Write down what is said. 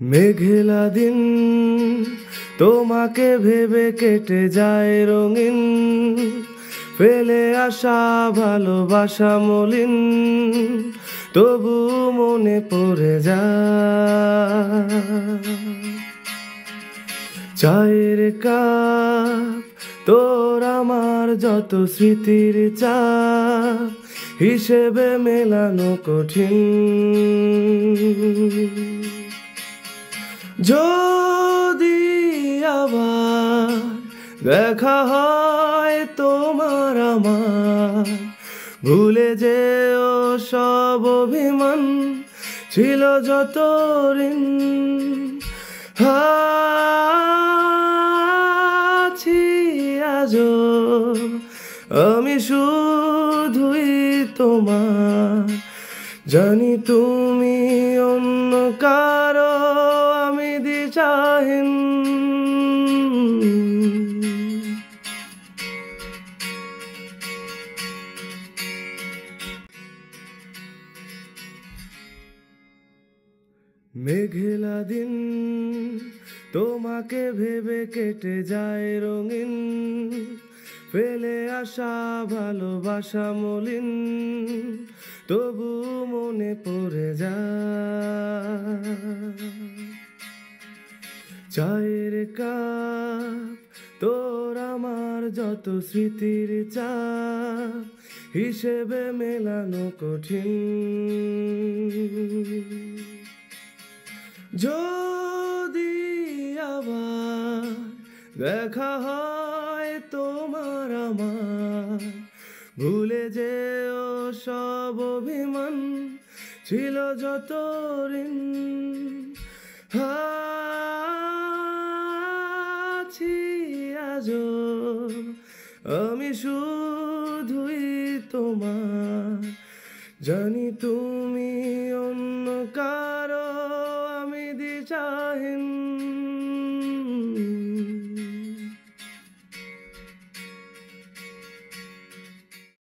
মেঘলা দিন তোমাকে ভেবে কেটে যায় রঙিন, ফেলে আসা ভালোবাসা মলিন, তবু মনে পড়ে যায়। চায়ের কাপ তোর আমার যত স্মৃতির চাপ, হিসেবে মেলানো কঠিন। যদি আবার দেখা হয় তোমার আমার, ভুলে যেও সব অভিমান, ছিল যত ঋণ। আছি আজও আমি শুধুই তোমার, জানি তুমি অন্য কারো, আমি দিশাহীন। মেঘলা দিন তোমাকে ভেবে কেটে যায় রঙিন, ফেলে আসা ভালোবাসা মলিন, তবু মনে পড়ে যায়। চায়ের কাপ তোর আমার যত স্মৃতির চাপ, হিসেবে মেলানো কঠিন। যদি আবার দেখা হয় তোমার আমার, ভুলে যেও সব অভিমান, ছিল যত ঋণ। আছি আজও আমি শুধুই তোমার, জানি তুমি অন্য কারো, আমি দিশাহীন।